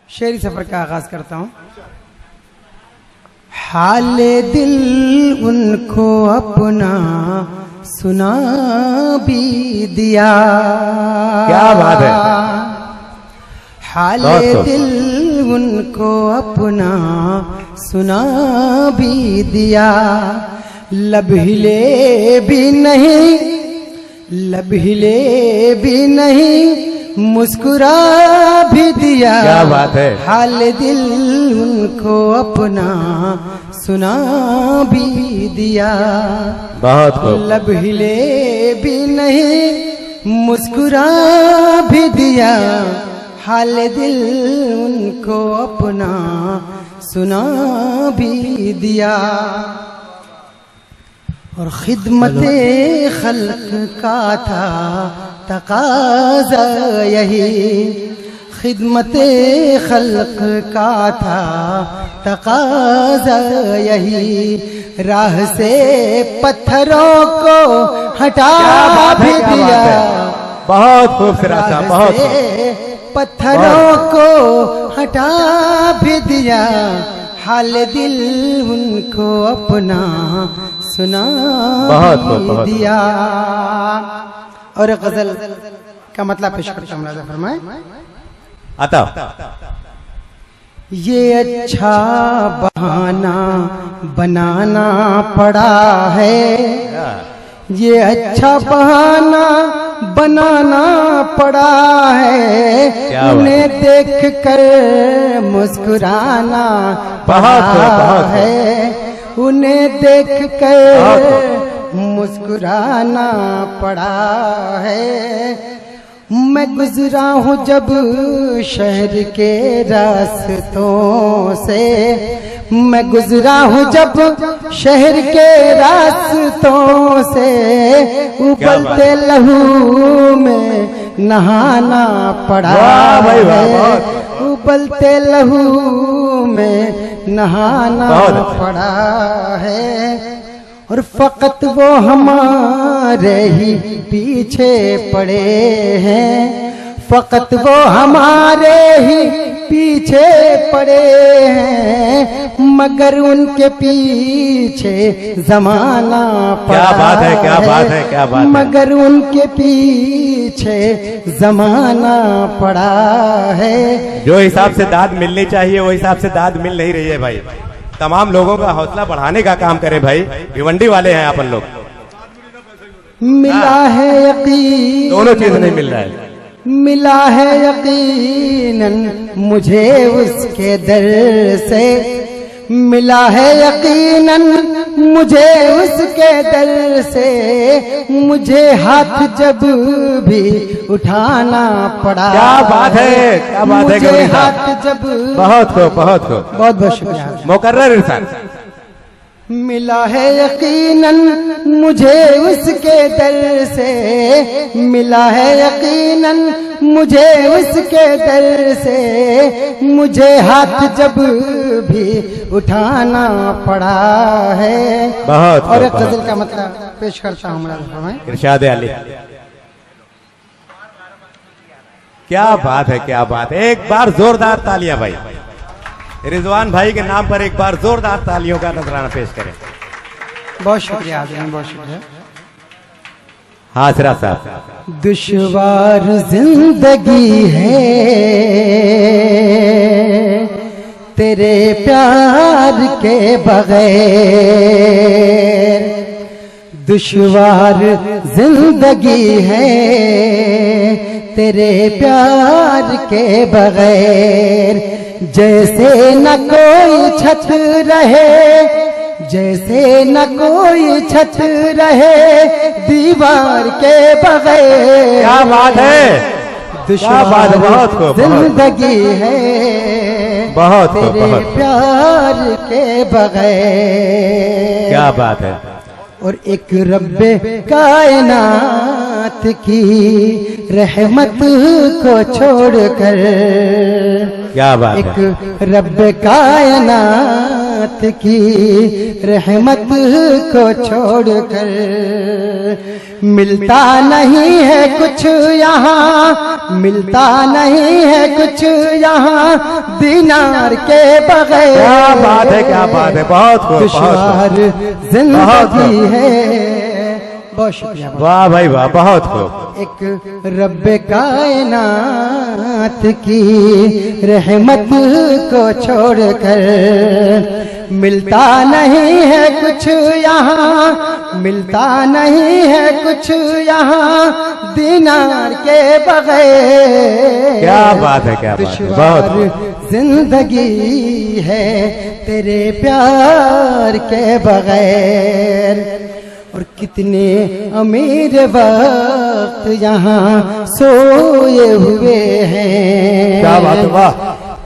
शेरी सफर का आगाज करता हूँ। हाले दिल उनको अपना सुना भी दिया। क्या बात है। हाले दिल उनको अपना सुना भी दिया। लब हिले भी नहीं, लब हिले भी नहीं, मुस्कुरा भी दिया। क्या बात है। हाल दिल उनको अपना सुना भी दिया। बहुत खूब। लब हिले भी नहीं, मुस्कुरा भी दिया। हाल दिल उनको अपना सुना भी दिया। और खिदमते खल्क का था तकाज़ा यही, खिदमते खल्क का था तकाज़ा यही। राह से पत्थरों को हटा भी दिया। बहुत खूबसूरत था, बहुत पत्थरों को हटा भी दिया। हाल दिल उनको अपना सुना भी दिया। और गजल का मतलब पेश करता हूँ, राजा फरमाए। आता ये अच्छा बहाना बनाना पड़ा है, ये अच्छा बहाना बनाना पड़ा है। उन्हें देख कर मुस्कुराना पड़ा है, उन्हें देख कर मुस्कुराना पड़ा है। मैं गुजरा हूँ जब शहर के रास्तों से, मैं गुजरा हूँ जब शहर के रास्तों से। उबलते लहू में नहाना पड़ा है, उबलते लहू में नहाना पड़ा है। और फकत वो हमारे ही पीछे पड़े हैं, फकत वो हमारे ही पीछे पड़े हैं। मगर उनके पीछे जमाना पड़ा। क्या बात है, क्या बात है, क्या बात है। मगर उनके पीछे जमाना पड़ा है। जो हिसाब से दाद मिलनी चाहिए वो हिसाब से दाद मिल नहीं रही है भाई। तमाम लोगों का हौसला बढ़ाने का काम करें भाई। भिवंडी वाले हैं अपन लोग। मिला है यकीन, दोनों चीज नहीं मिल रहा है। मिला है यकीनन मुझे उसके दर से, मिला है यकीनन मुझे उसके दर से। मुझे हाथ जब भी उठाना पड़ा। क्या बात है, क्या बात है। मुझे हाथ जब बहुत खूब, बहुत खूब, बहुत बहुत शुक्रिया। मुकर्रर इंसान। मिला है यकीनन मुझे उसके दर से, मिला है यकीनन मुझे उसके दर से। मुझे हाथ जब भी उठाना पड़ा है। बहुत और एक गजल का मतलब पेश करता हूँ, इरशाद अली। क्या बात है, क्या बात है। एक बार जोरदार तालियां भाई रिजवान भाई के नाम पर, एक बार जोरदार तालियों का नजराना पेश करें। बहुत शुक्रिया आदमी, बहुत शुक्रिया। हासिरा साहब। दुश्वार जिंदगी है तेरे प्यार के बगैर, दुश्वार जिंदगी है तेरे प्यार के बगैर। जैसे न कोई छत रहे, जैसे न कोई छत रहे दीवार के बगैर। क्या बात है, दुश्वार जिंदगी है बहुत तेरे प्यार के बगैर। क्या बात है। और एक रब्बे कायनात की रहमत को छोड़कर, क्या बात एक रब्बे कायनात की रहमत को छोड़कर मिलता नहीं है कुछ यहाँ, मिलता नहीं है कुछ यहाँ दीनार के बगैर। क्या बात है, क्या बात है, बहुत खूब, बहुत दुश्वार जिंदगी है। बहुत शुक्रिया। वाह भाई वाह, बहुत खूब। एक रब्बे कायनात की रहमत को छोड़कर मिलता नहीं है कुछ यहाँ, मिलता नहीं है कुछ यहाँ दीनार के बगैर। क्या बात है, क्या बात है, बहुत खूब। जिंदगी है तेरे प्यार के बगैर। और कितने अमीर वक्त यहाँ सोए हुए हैं। क्या बात है, वाह।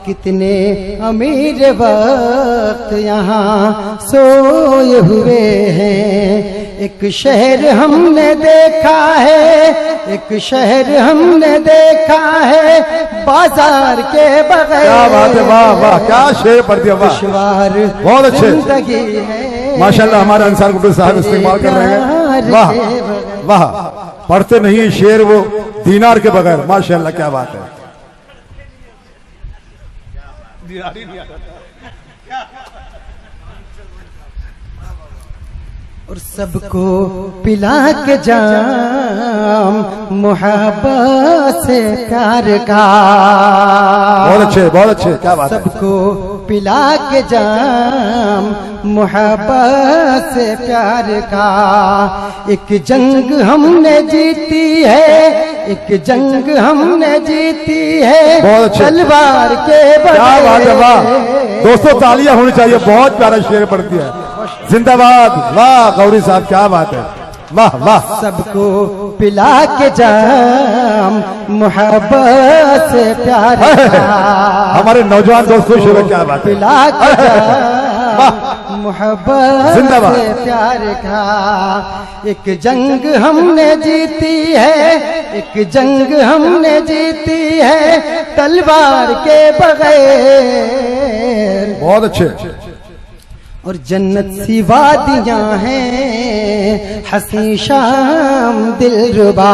कितने अमीर वक्त यहाँ सोए हुए हैं। एक शहर हमने देखा है, एक शहर हमने देखा है बाजार के बगैर। क्या बात है, वाह वाह, क्या शेर पढ़ दिया, वाह, दुश्वार बहुत अच्छे। जिंदगी है। माशाल्लाह हमारे अंसार गुड्डू साहब इस्तेमाल कर रहे हैं। वाह वाह, पढ़ते नहीं शेर वो दीनार के बगैर। माशाल्लाह, क्या बात है। और सबको पिला के जाम मुहब्बत से प्यार का। बहुत अच्छे, बहुत अच्छे, क्या बात है। सबको पिला के जाम मुहब्बत से प्यार का। एक जंग हमने जीती है, एक जंग हमने जीती है बहुत अच्छे। तलवार के बगैर। क्या बात है, वाह। दोस्तों तालियां होनी चाहिए, बहुत प्यारा शेर पढ़ दिया है। जिंदाबाद, वाह गौरी साहब, क्या बात है, वाह वाह। सबको पिला के जाम मोहब्बत से प्यार का। हमारे नौजवान दोस्त खुश हो गए, क्या बात है। पिला के जाम मोहब्बत जिंदाबाद। से प्यार का। एक जंग हमने जीती है, एक जंग हमने जीती है तलवार के बगैर। बहुत अच्छे। और जन्नत सी वादियां हैं हसी शाम दिलरुबा।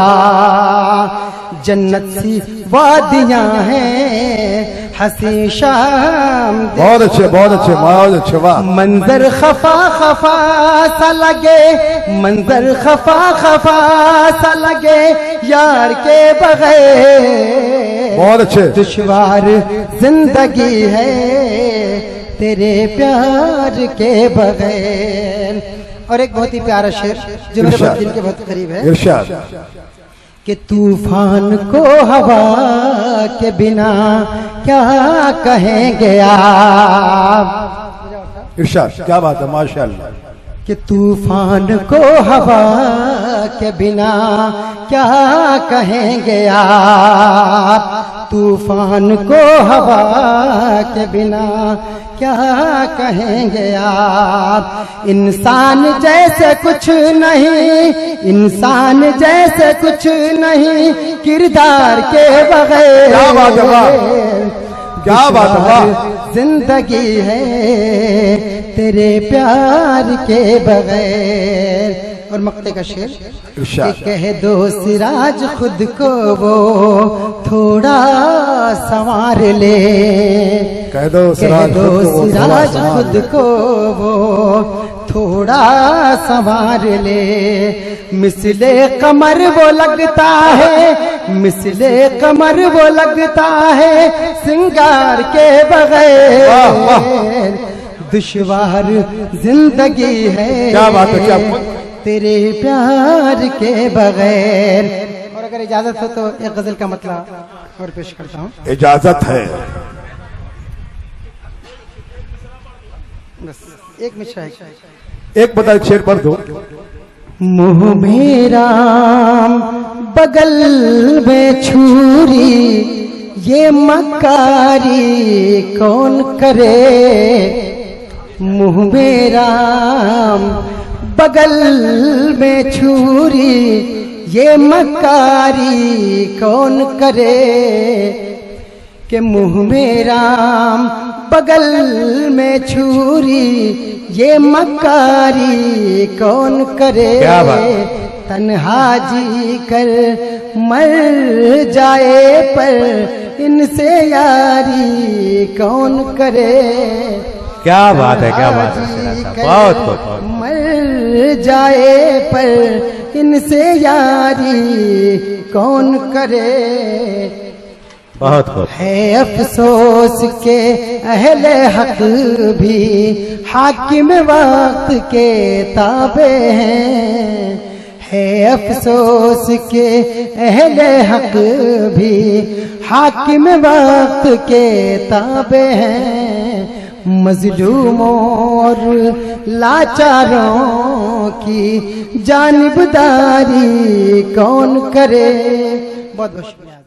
जन्नत सी वादियां हैं हसी शाम। बहुत अच्छे, बहुत अच्छे, बहुत अच्छे, वाह। मंजर खफा खफा सा लगे, मंजर खफा खफा सा लगे यार के बगैर। बहुत अच्छे। दुश्वार जिंदगी है तेरे प्यार के बगैर। और एक बहुत ही प्यारा शेर जो मेरे बहुत दिल के बहुत करीब है। इरशाद। कि तूफान को हवा के बिना क्या कहेंगे आप। इरशाद, क्या बात है, माशाल्लाह। कि तूफान को हवा के बिना क्या कहेंगे आप। तूफान को हवा के बिना क्या कहेंगे आप। इंसान जैसे कुछ नहीं, इंसान जैसे कुछ नहीं किरदार के बगैर। क्या बात है, वाह। क्या बात है, वाह। जिंदगी है तेरे प्यार के बगैर। और मक्ते का शेर कि कह दो सिराज खुद को वो थोड़ा संवार ले। कह दो सिराज खुद को वो थोड़ा संवार ले। मिसले कमर वो लगता है, मिसले कमर वो लगता है सिंगार के बगैर। दुश्वार जिंदगी है, क्या बात है, क्या तेरे प्यार के बगैर। और अगर इजाजत हो तो एक गजल का मतलब और पेश करता हूँ। इजाजत है। बस एक मिश्रा है। एक बता, एक शेर पढ़ दो। मुँह मेरा बगल में छुरी ये मकारी कौन करे। मुँह मेरा बगल में छुरी ये मकारी कौन करे। कि मुँह मेरा बगल में छुरी ये मकारी कौन करे। क्या बात। तन्हा जी कर मर जाए पर इनसे यारी कौन करे। क्या बात है, क्या बात है शेरा साहब, बहुत बहुत। मर जाए पर इनसे यारी कौन करे। बहुत बहुत। है अफसोस के अहले हक भी हाकिम वक्त के ताबे हैं। है अफसोस के अहले हक भी हाकिम वक्त के ताबे हैं। मजलूमों और लाचारों की जानिबदारी कौन करे। बहुत बहुत शुक्रिया।